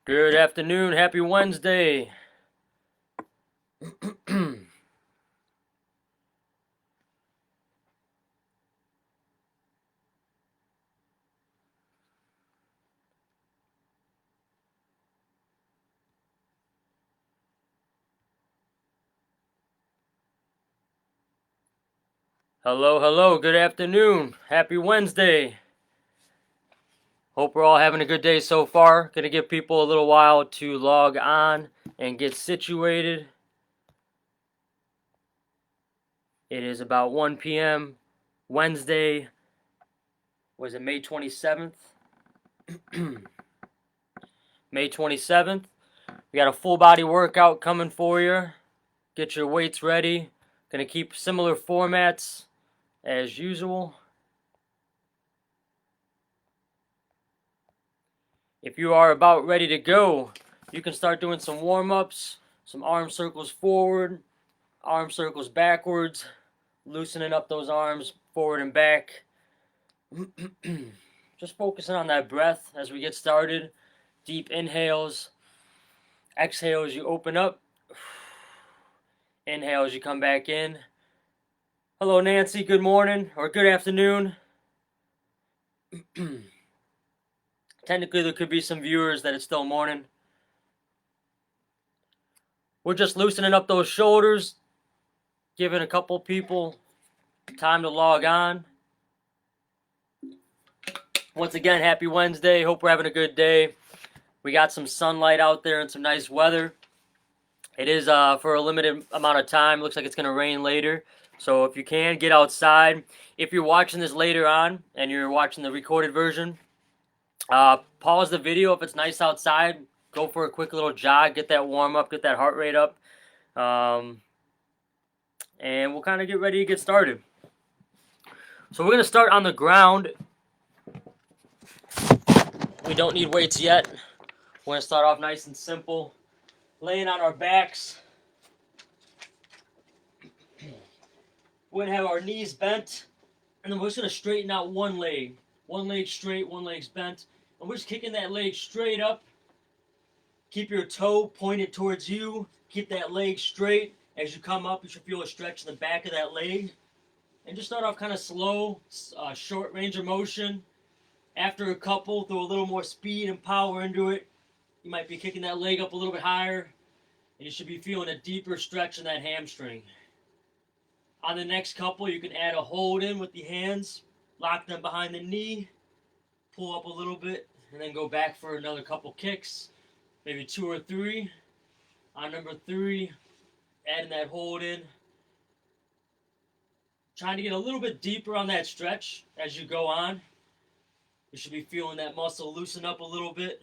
Good afternoon. Happy Wednesday. Hello, hello. Good afternoon. Happy Wednesday. Hope we're all having a good day so far. Gonna give people a little while to log on and get situated. It is about 1 p.m. Wednesday. Was it May 27th? May 27th. We got a full body workout coming for you. Get your weights ready. Gonna keep similar formats as usual. If you are about ready to go, you can start doing some warm-ups, some arm circles forward, arm circles backwards, loosening up those arms forward and back. Just focusing on that breath as we get started. Deep inhales, exhales you open up, inhales you come back in. Hello Nancy, good morning or good afternoon. Technically there could be some viewers that it's still morning. We're just loosening up those shoulders, giving a couple people time to log on. Once again, happy Wednesday. Hope we're having a good day. We got some sunlight out there and some nice weather. It is for a limited amount of time. Looks like it's going to rain later. So if you can, get outside. If you're watching this later on and you're watching the recorded version, pause the video if it's nice outside. Go for a quick little jog. Get that warm up. Get that heart rate up. And we'll kind of get ready to get started. So we're going to start on the ground. We don't need weights yet. We're going to start off nice and simple. Laying on our backs. We're going to have our knees bent. And then we're just going to straighten out one leg. One leg straight, one leg's bent. And we're just kicking that leg straight up. Keep your toe pointed towards you. Keep that leg straight. As you come up, you should feel a stretch in the back of that leg. And just start off kind of slow, short range of motion. After a couple, throw a little more speed and power into it. You might be kicking that leg up a little bit higher. And you should be feeling a deeper stretch in that hamstring. On the next couple, you can add a hold in with the hands. Lock them behind the knee. Pull up a little bit. And then go back for another couple kicks. Maybe 2 or 3. On number 3, adding that hold in. Trying to get a little bit deeper on that stretch as you go on. You should be feeling that muscle loosen up a little bit.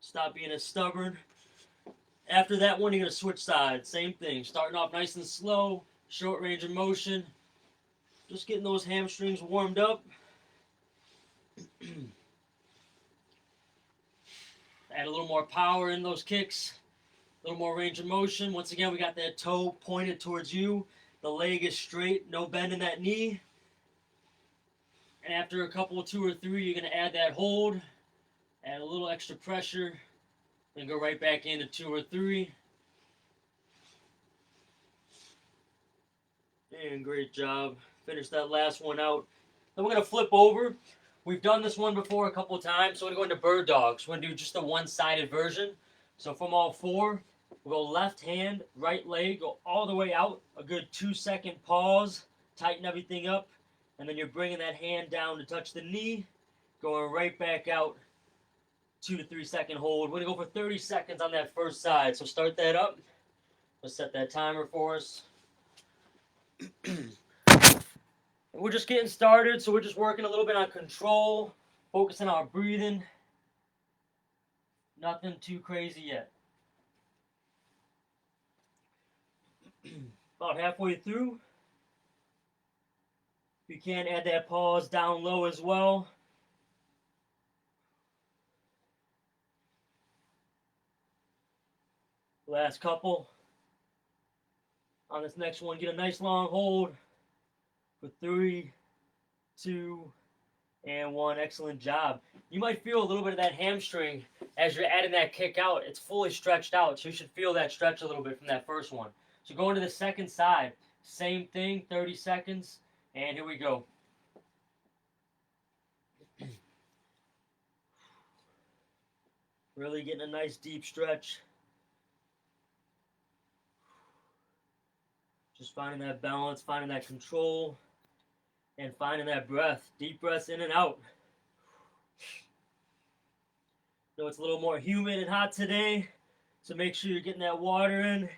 Stop being as stubborn. After that one, you're going to switch sides. Same thing. Starting off nice and slow. Short range of motion. Just getting those hamstrings warmed up. Add a little more power in those kicks. A little more range of motion. Once again, we got that toe pointed towards you. The leg is straight. No bend in that knee. And after a couple, 2 or 3, you're going to add that hold. Add a little extra pressure. Then go right back into 2 or 3. And great job. Finish that last one out. Then we're going to flip over. We've done this one before a couple times, so we're going to go into bird dogs. We're going to do just a one-sided version. So from all 4, we'll go left hand, right leg, go all the way out. A good 2-second pause. Tighten everything up. And then you're bringing that hand down to touch the knee. Going right back out. 2 to 3 second hold. We're going to go for 30 seconds on that first side. So start that up. Let's set that timer for us. We're just getting started, so we're just working a little bit on control, focusing on our breathing. Nothing too crazy yet. About halfway through. If you can, add that pause down low as well. Last couple. On this next one, get a nice long hold for 3, 2, and 1. Excellent job. You might feel a little bit of that hamstring as you're adding that kick out. It's fully stretched out, so you should feel that stretch a little bit from that first one. So going to the second side, same thing, 30 seconds, and here we go. Really getting a nice deep stretch. Just finding that balance, finding that control, and finding that breath. Deep breaths in and out. Know it's a little more humid and hot today, so make sure you're getting that water in.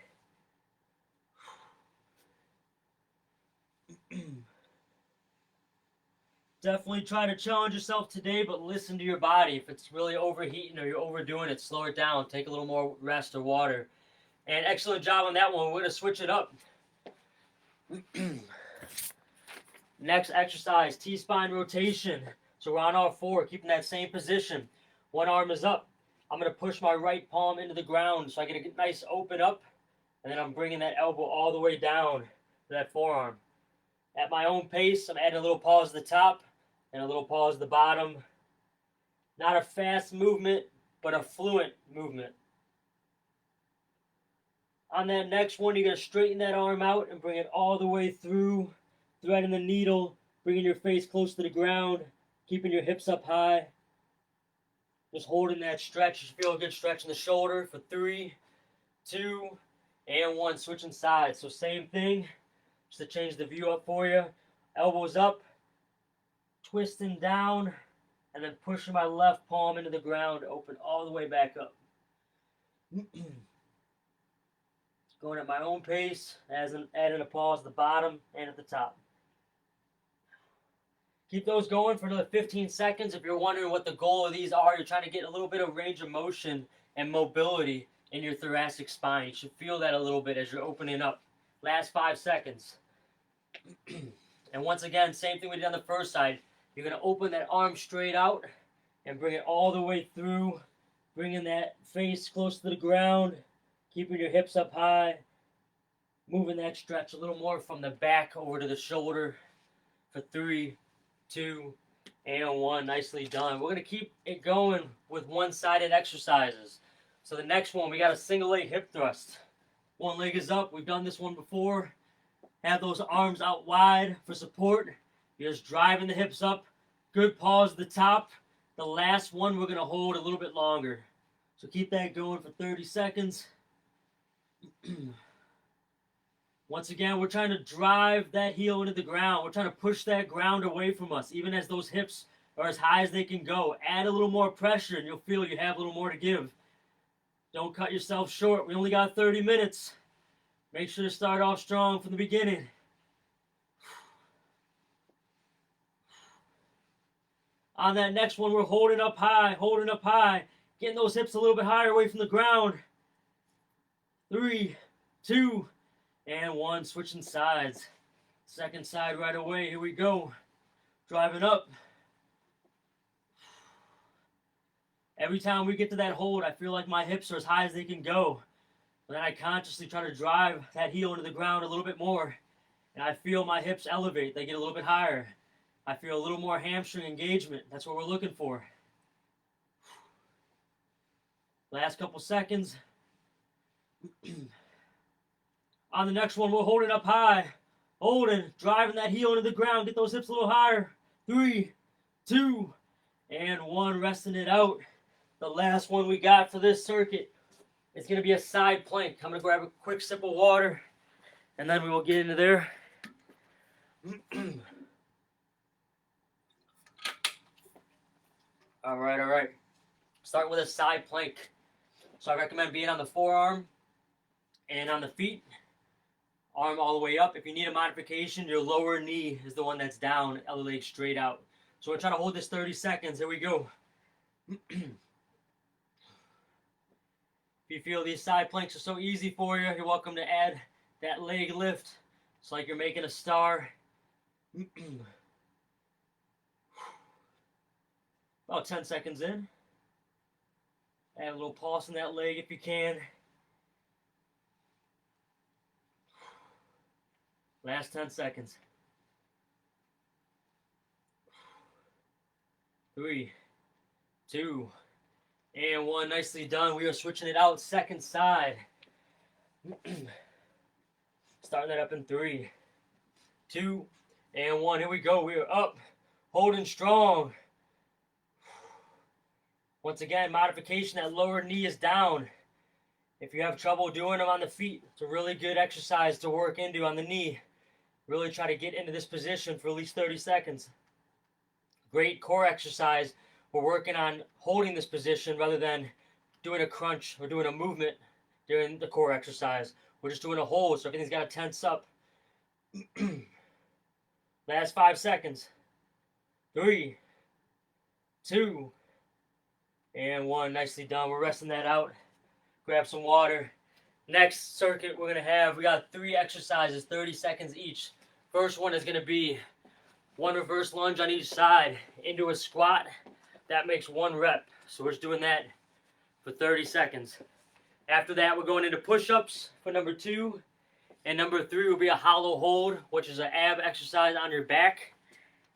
Definitely try to challenge yourself today, but listen to your body. If it's really overheating or you're overdoing it, slow it down. Take a little more rest or water. And excellent job on that one. We're going to switch it up. Next exercise, T-spine rotation. So we're on our 4, keeping that same position. One arm is up. I'm going to push my right palm into the ground so I get a nice open up. And then I'm bringing that elbow all the way down to that forearm. At my own pace, I'm adding a little pause at the top and a little pause at the bottom. Not a fast movement, but a fluent movement. On that next one, you're going to straighten that arm out and bring it all the way through, threading the needle, bringing your face close to the ground, keeping your hips up high. Just holding that stretch. You should feel a good stretch in the shoulder for 3, 2, and 1. Switching sides. So same thing, just to change the view up for you. Elbows up, twisting down, and then pushing my left palm into the ground to open all the way back up. Going at my own pace, adding a pause at the bottom and at the top. Keep those going for another 15 seconds. If you're wondering what the goal of these are, you're trying to get a little bit of range of motion and mobility in your thoracic spine. You should feel that a little bit as you're opening up. Last 5 seconds. And once again, same thing we did on the first side. You're going to open that arm straight out and bring it all the way through, bringing that face close to the ground, keeping your hips up high, moving that stretch a little more from the back over to the shoulder for 3, 2, and 1. Nicely done. We're going to keep it going with one-sided exercises. So the next one, we got a single leg hip thrust. One leg is up. We've done this one before. Have those arms out wide for support. You're just driving the hips up. Good pause at the top. The last one we're going to hold a little bit longer. So keep that going for 30 seconds. Once again, we're trying to drive that heel into the ground. We're trying to push that ground away from us, even as those hips are as high as they can go. Add a little more pressure and you'll feel you have a little more to give. Don't cut yourself short. We only got 30 minutes. Make sure to start off strong from the beginning. On that next one, we're holding up high, getting those hips a little bit higher away from the ground. 3, 2, and 1. Switching sides. Second side right away. Here we go. Driving up. Every time we get to that hold, I feel like my hips are as high as they can go. But then I consciously try to drive that heel into the ground a little bit more. And I feel my hips elevate. They get a little bit higher. I feel a little more hamstring engagement. That's what we're looking for. Last couple seconds. On the next one, we're holding up high. Holding, driving that heel into the ground. Get those hips a little higher. 3, 2, and 1. Resting it out. The last one we got for this circuit is going to be a side plank. I'm going to grab a quick sip of water, and then we will get into there. All right. Start with a side plank. So I recommend being on the forearm and on the feet. Arm all the way up. If you need a modification, your lower knee is the one that's down, other leg straight out. So we're trying to hold this 30 seconds. Here we go. If you feel these side planks are so easy for you, you're welcome to add that leg lift. It's like you're making a star. About 10 seconds in. Add a little pulse in that leg if you can. Last 10 seconds. 3, 2, and 1. Nicely done. We are switching it out. Second side. Starting that up in 3, 2, and 1. Here we go. We are up. Holding strong. Once again, modification. That lower knee is down. If you have trouble doing them on the feet, it's a really good exercise to work into on the knee. Really try to get into this position for at least 30 seconds. Great core exercise. We're working on holding this position rather than doing a crunch or doing a movement during the core exercise. We're just doing a hold, so everything's got to tense up. Last 5 seconds. 3, 2, and 1. Nicely done. We're resting that out. Grab some water. Next circuit we're going to have, we got 3 exercises, 30 seconds each. First one is going to be 1 reverse lunge on each side into a squat. That makes 1 rep. So we're just doing that for 30 seconds. After that, we're going into push-ups for number 2. And number 3 will be a hollow hold, which is an ab exercise on your back.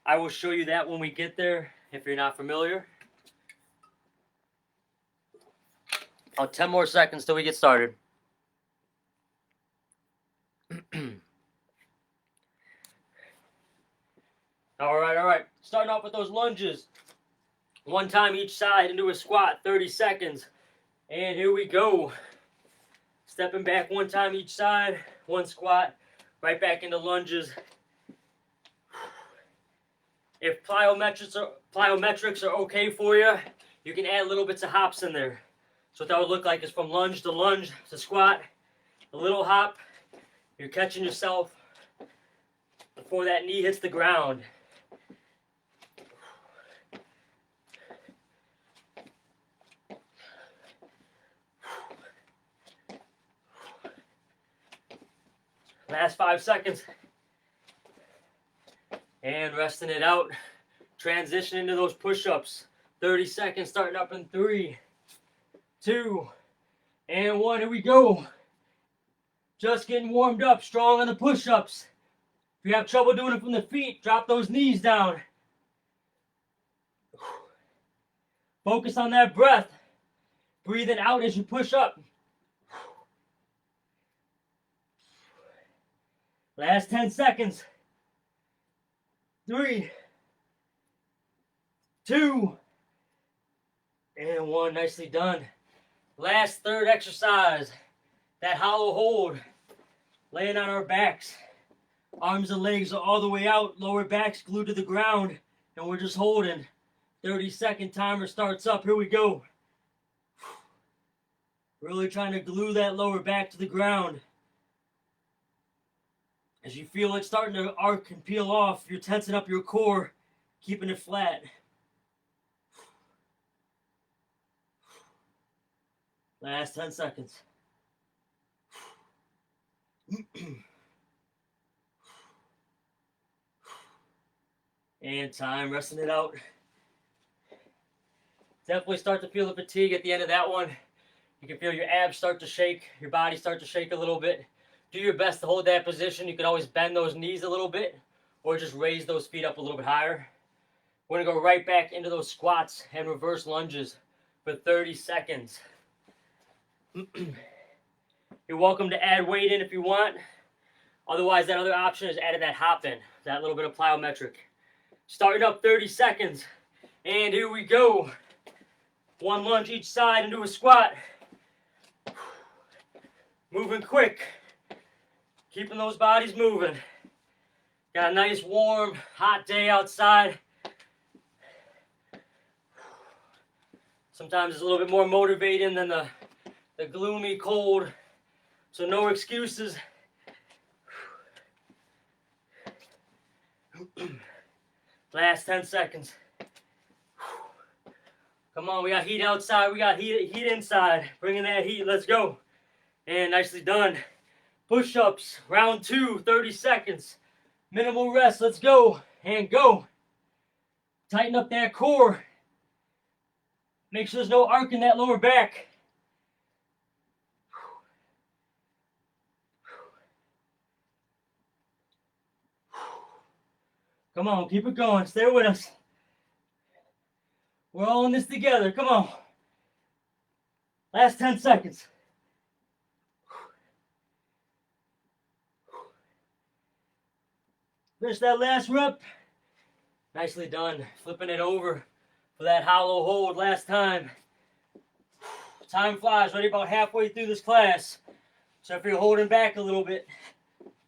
I will show you that when we get there if you're not familiar. 10 more seconds till we get started. All right. Starting off with those lunges. 1 time each side into a squat, 30 seconds. And here we go. Stepping back 1 time each side, 1 squat, right back into lunges. If plyometrics are okay for you, you can add little bits of hops in there. So what that would look like is from lunge to squat, a little hop. You're catching yourself before that knee hits the ground. Last 5 seconds. And resting it out. Transition into those push-ups. 30 seconds starting up in 3, 2, and 1. Here we go. Just getting warmed up. Strong on the push-ups. If you have trouble doing it from the feet, drop those knees down. Focus on that breath. Breathing out as you push up. Last 10 seconds. 3, 2, and 1. Nicely done. Last third exercise. That hollow hold. Laying on our backs. Arms and legs are all the way out. Lower back's glued to the ground. And we're just holding. 30-second timer starts up. Here we go. Really trying to glue that lower back to the ground. As you feel it starting to arc and peel off, you're tensing up your core, keeping it flat. Last 10 seconds. And time, resting it out. Definitely start to feel the fatigue at the end of that one. You can feel your abs start to shake, your body start to shake a little bit. Do your best to hold that position. You can always bend those knees a little bit or just raise those feet up a little bit higher. We're going to go right back into those squats and reverse lunges for 30 seconds. You're welcome to add weight in if you want. Otherwise, that other option is adding that hop in, that little bit of plyometric. Starting up 30 seconds. And here we go. 1 lunge each side into a squat. Moving quick. Keeping those bodies moving. Got a nice, warm, hot day outside. Sometimes it's a little bit more motivating than the gloomy cold. So no excuses. Last 10 seconds. Come on, we got heat outside. We got heat inside. Bringing that heat. Let's go. And nicely done. Push-ups, round 2, 30 seconds. Minimal rest, let's go. And go. Tighten up that core. Make sure there's no arc in that lower back. Come on, keep it going. Stay with us. We're all in this together. Come on. Last 10 seconds. Finish that last rep. Nicely done. Flipping it over for that hollow hold last time. Time flies, already about halfway through this class. So if you're holding back a little bit,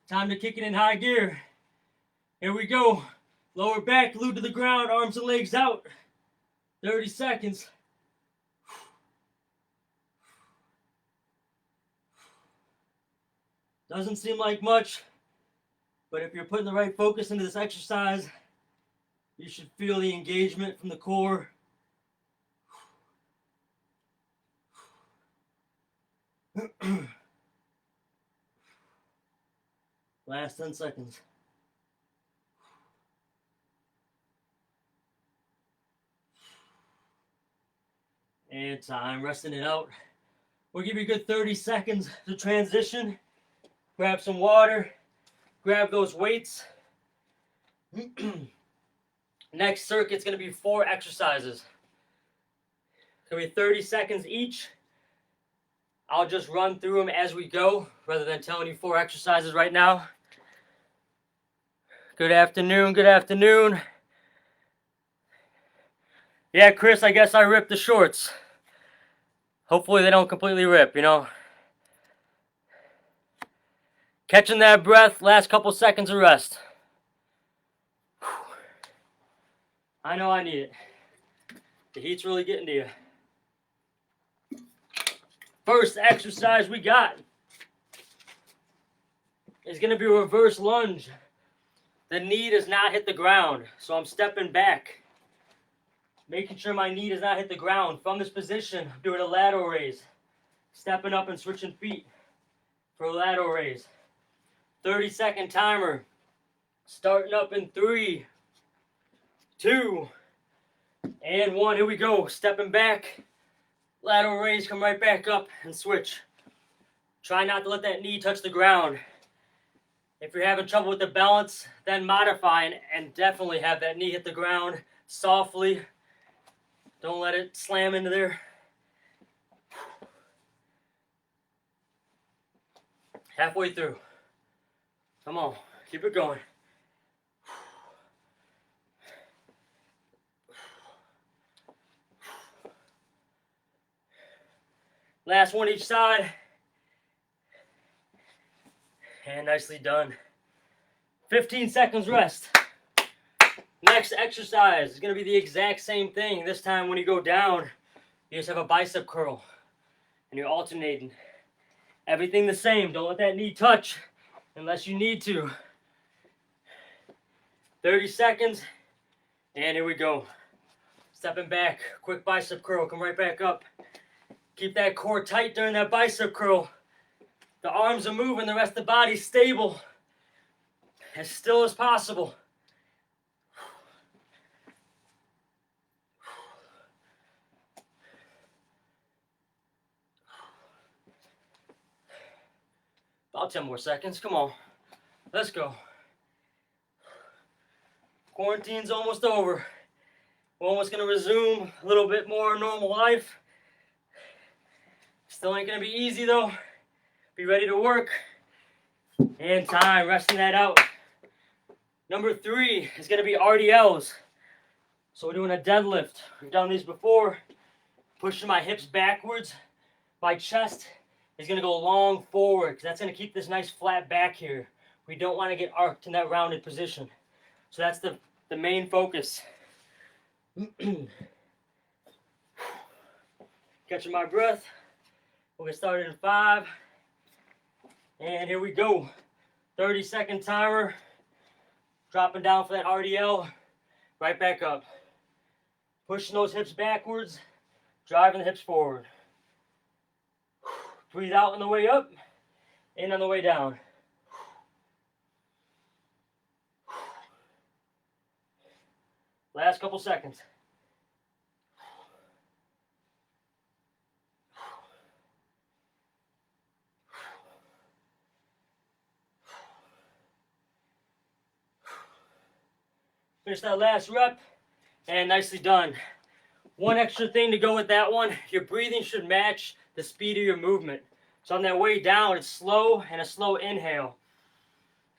time to kick it in high gear. Here we go. Lower back, glued to the ground, arms and legs out. 30 seconds. Doesn't seem like much, but if you're putting the right focus into this exercise, you should feel the engagement from the core. Last 10 seconds. And time, resting it out. We'll give you a good 30 seconds to transition. Grab some water, grab those weights. Next circuit's gonna be 4 exercises. It's gonna be 30 seconds each. I'll just run through them as we go, rather than telling you 4 exercises right now. Good afternoon, good afternoon. Yeah, Chris, I guess I ripped the shorts. Hopefully they don't completely rip, you know. Catching that breath, last couple seconds of rest. I know I need it. The heat's really getting to you. First exercise we got is going to be a reverse lunge. The knee does not hit the ground, so I'm stepping back, making sure my knee does not hit the ground. From this position, I'm doing a lateral raise, stepping up and switching feet for a lateral raise. 30-second timer, starting up in 3, 2, and 1. Here we go. Stepping back, lateral raise, come right back up and switch. Try not to let that knee touch the ground. If you're having trouble with the balance, then modify and definitely have that knee hit the ground softly. Don't let it slam into there. Halfway through. Come on, keep it going. Last one each side. And nicely done. 15 seconds rest. Next exercise is going to be the exact same thing. This time when you go down, you just have a bicep curl. And you're alternating. Everything the same. Don't let that knee touch unless you need to. 30 seconds. And here we go. Stepping back. Quick bicep curl. Come right back up. Keep that core tight during that bicep curl. The arms are moving, the rest of the body's stable. As still as possible. About 10 more seconds. Come on. Let's go. Quarantine's almost over. We're almost going to resume a little bit more normal life. Still ain't going to be easy though. Be ready to work. And time, resting that out. Number 3 is going to be RDLs. So we're doing a deadlift. We've done these before. Pushing my hips backwards. My chest is going to go long forward because that's going to keep this nice flat back here. We don't want to get arced in that rounded position. So that's the main focus. Catching my breath. We'll get started in 5. And here we go. 30-second timer. Dropping down for that RDL. Right back up. Pushing those hips backwards. Driving the hips forward. Breathe out on the way up. In on the way down. Last couple seconds. Finish that last rep, and nicely done. One extra thing to go with that one, your breathing should match the speed of your movement. So on that way down, it's slow and a slow inhale.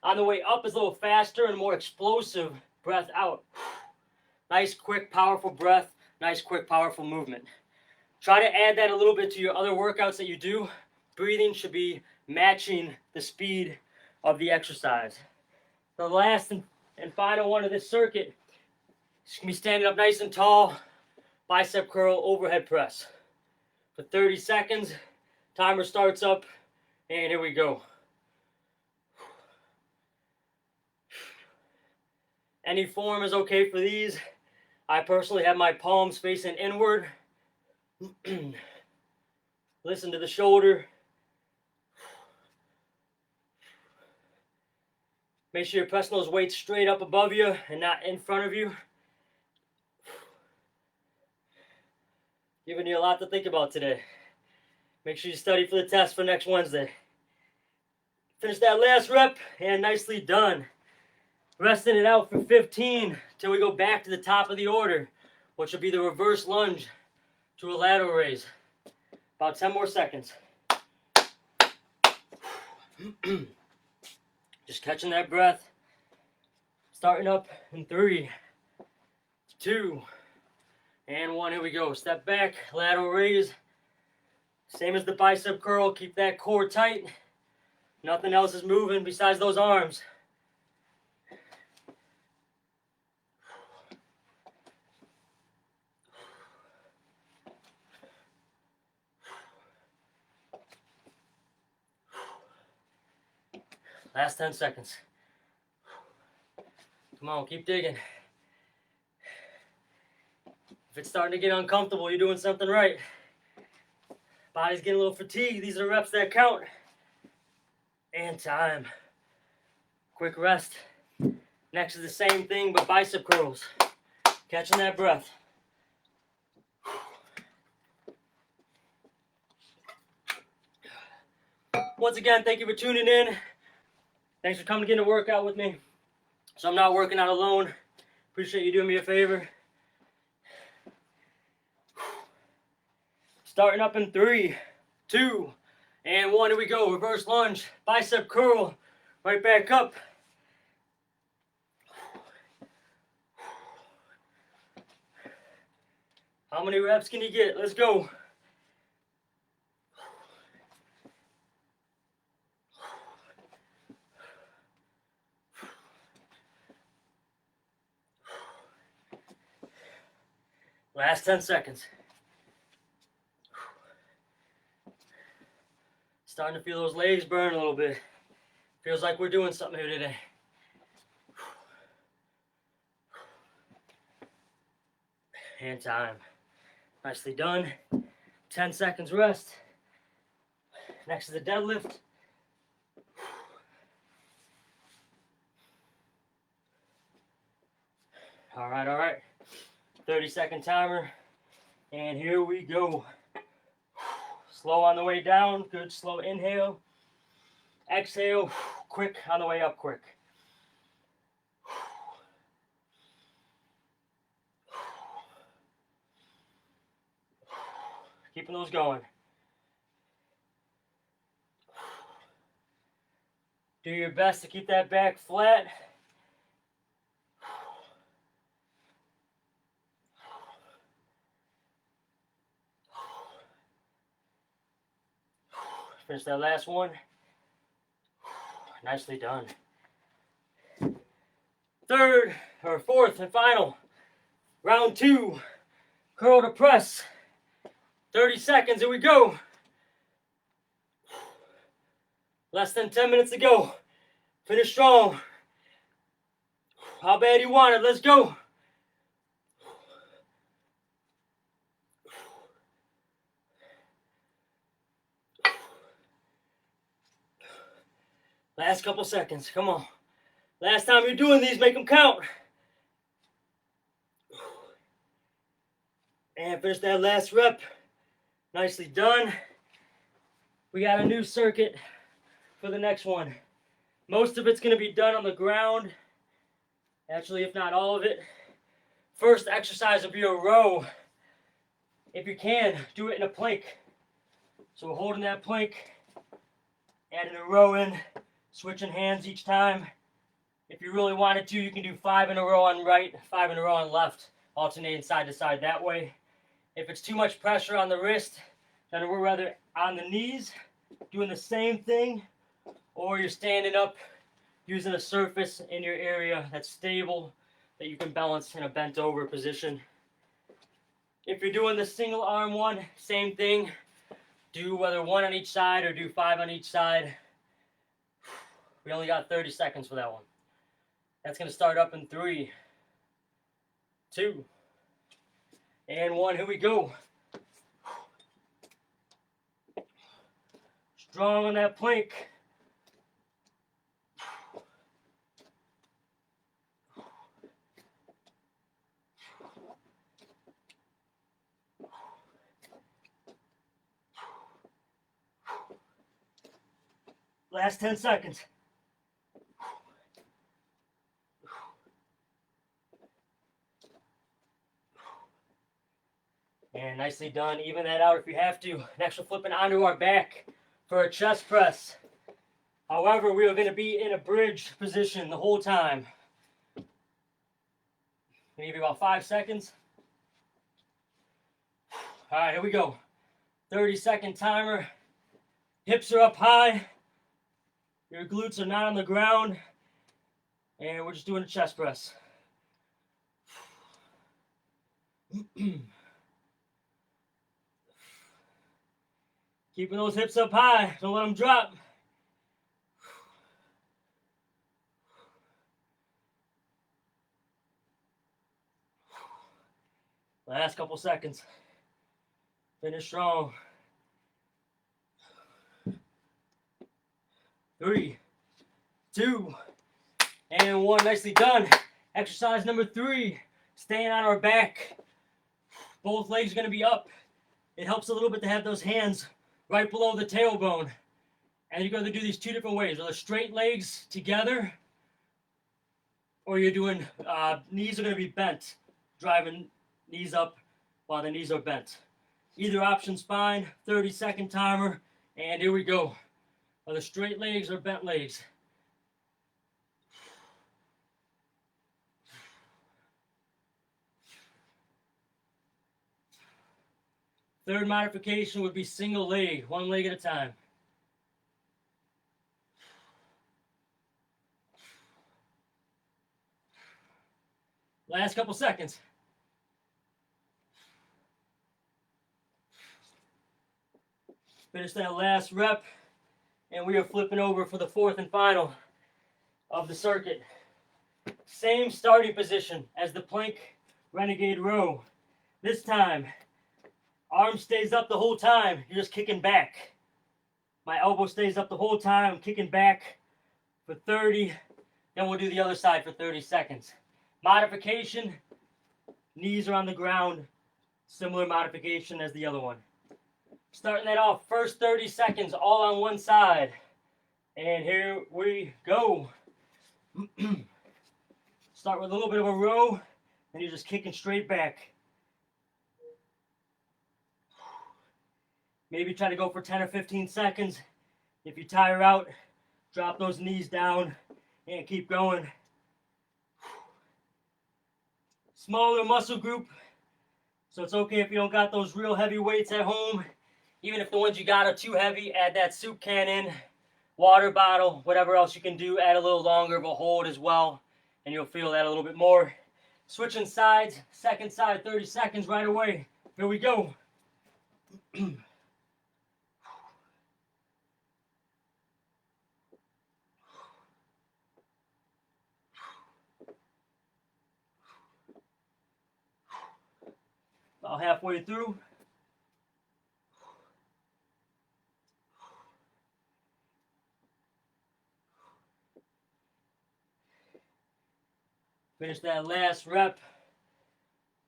On the way up is a little faster and more explosive breath out. Nice, quick, powerful breath. Nice, quick, powerful movement. Try to add that a little bit to your other workouts that you do. Breathing should be matching the speed of the exercise. The last and final one of this circuit is going to be standing up nice and tall, bicep curl, overhead press. For 30 seconds, timer starts up, and here we go. Any form is okay for these. I personally have my palms facing inward. Listen to the shoulder. Make sure you're pressing those weights straight up above you and not in front of you. Giving you a lot to think about today. Make sure you study for the test for next Wednesday. Finish that last rep, and nicely done. Resting it out for 15 till we go back to the top of the order, which will be the reverse lunge to a lateral raise. About 10 more seconds. Just catching that breath. Starting up in 3, 2, and 1. Here we go. Step back, lateral raise. Same as the bicep curl. Keep that core tight. Nothing else is moving besides those arms. Last 10 seconds. Come on, keep digging. If it's starting to get uncomfortable, you're doing something right. Body's getting a little fatigued. These are the reps that count. And time. Quick rest. Next is the same thing, but bicep curls. Catching that breath. Once again, thank you for tuning in. Thanks for coming to get a workout with me. So I'm not working out alone. Appreciate you doing me a favor. Starting up in 3, 2, and 1. Here we go. Reverse lunge. Bicep curl. Right back up. How many reps can you get? Let's go. Last 10 seconds. Starting to feel those legs burn a little bit. Feels like we're doing something here today. And time. Nicely done. 10 seconds rest. Next to the deadlift. All right. 30-second timer. And here we go. Slow on the way down. Good slow inhale. Exhale. Quick on the way up quick. Keeping those going. Do your best to keep that back flat. Finish that last one. Nicely done. Fourth and final. Round 2. Curl to press. 30 seconds, here we go. Less than 10 minutes to go. Finish strong. How bad you want it, let's go. Last couple seconds, come on. Last time you're doing these, make them count. And finish that last rep. Nicely done. We got a new circuit for the next one. Most of it's going to be done on the ground. Actually, if not all of it. First exercise will be a row. If you can, do it in a plank. So we're holding that plank, adding a row in, switching hands each time. If you really wanted to, you can do 5 in a row on right, 5 in a row on left, alternating side to side that way. If it's too much pressure on the wrist, then we're rather on the knees, doing the same thing, or you're standing up, using a surface in your area that's stable, that you can balance in a bent over position. If you're doing the single arm one, same thing. Do whether 1 on each side or do 5 on each side. We only got 30 seconds for that one. That's going to start up in 3, 2, and 1. Here we go. Strong on that plank. Last 10 seconds. And nicely done. Even that out if you have to. Next, we're flipping onto our back for a chest press. However, we are going to be in a bridge position the whole time. Maybe about 5 seconds. All right, here we go. 30-second timer. Hips are up high. Your glutes are not on the ground. And we're just doing a chest press. Keeping those hips up high. Don't let them drop. Last couple seconds. Finish strong. 3, 2, and 1. Nicely done. Exercise number 3. Staying on our back. Both legs are going to be up. It helps a little bit to have those hands right below the tailbone. And you're going to do these 2 different ways. Either straight legs together, or you're doing, knees are going to be bent. Driving knees up while the knees are bent. Either option's fine. 30-second timer. And here we go. Are the straight legs or bent legs? Third modification would be single leg, 1 leg at a time. Last couple seconds. Finish that last rep, and we are flipping over for the 4th and final of the circuit. Same starting position as the plank renegade row. This time, arm stays up the whole time. You're just kicking back. My elbow stays up the whole time. I'm kicking back for 30. Then we'll do the other side for 30 seconds. Modification, knees are on the ground. Similar modification as the other one. Starting that off, first 30 seconds, all on one side. And here we go. Start with a little bit of a row, and you're just kicking straight back. Maybe try to go for 10 or 15 seconds. If you tire out, drop those knees down and keep going. Smaller muscle group, so it's okay if you don't got those real heavy weights at home. Even if the ones you got are too heavy, add that soup can in, water bottle, whatever else you can do. Add a little longer of a hold as well, and you'll feel that a little bit more. Switching sides, second side, 30 seconds right away. Here we go. About halfway through. Finish that last rep.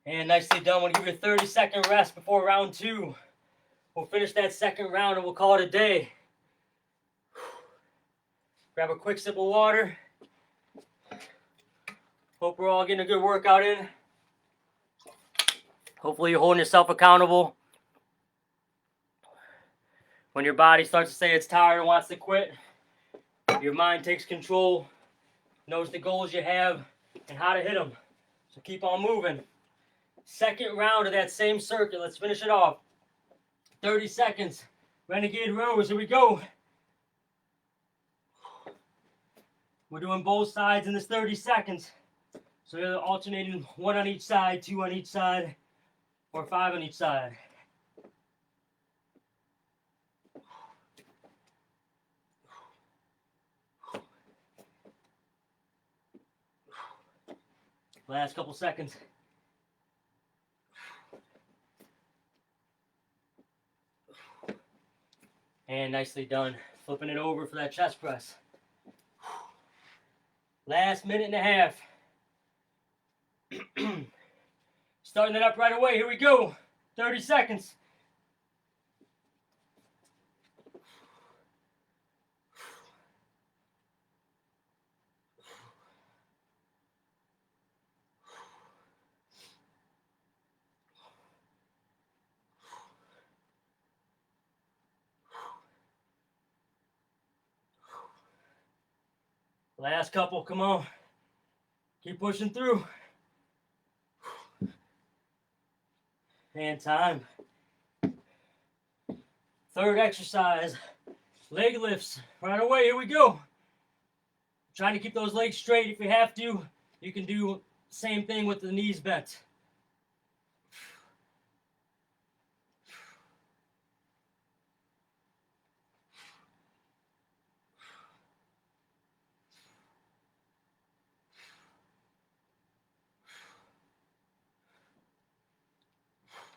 And nicely done. We'll give you a 30-second rest before round 2. We'll finish that second round and we'll call it a day. Grab a quick sip of water. Hope we're all getting a good workout in. Hopefully you're holding yourself accountable. When your body starts to say it's tired and wants to quit, your mind takes control, knows the goals you have, and how to hit them. So keep on moving. Second round of that same circuit. Let's finish it off. 30 seconds. Renegade rows. Here we go. We're doing both sides in this 30 seconds. So you're alternating 1 on each side, 2 on each side, or 5 on each side. Last couple seconds. And nicely done. Flipping it over for that chest press. Last minute and a half. Starting it up right away. Here we go. 30 seconds. Last couple, come on. Keep pushing through. And time. Third exercise, leg lifts. Right away, here we go. Trying to keep those legs straight. If you have to, you can do the same thing with the knees bent.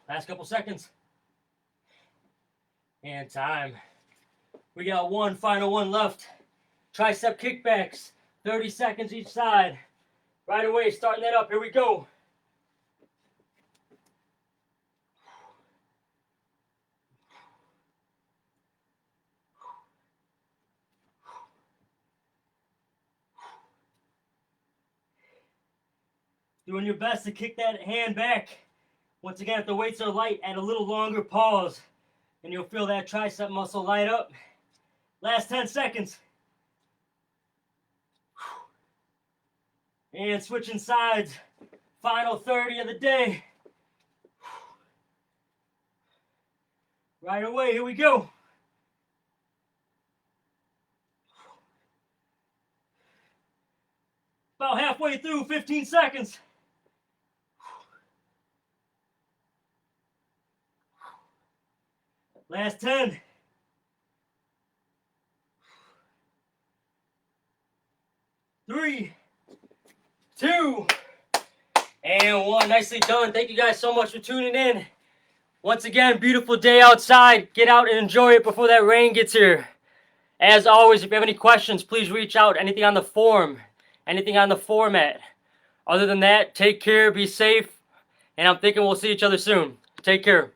Last couple seconds. And time. We got one final one left. Tricep kickbacks. 30 seconds each side. Right away, starting that up. Here we go. Doing your best to kick that hand back. Once again, if the weights are light, add a little longer pause, and you'll feel that tricep muscle light up. Last 10 seconds. And switching sides. Final 30 of the day. Right away, here we go. About halfway through, 15 seconds. Last 10. 3, 2, and 1. Nicely done. Thank you guys so much for tuning in. Once again, beautiful day outside. Get out and enjoy it before that rain gets here. As always, if you have any questions, please reach out. Anything on the forum, anything on the format. Other than that, take care, be safe, and I'm thinking we'll see each other soon. Take care.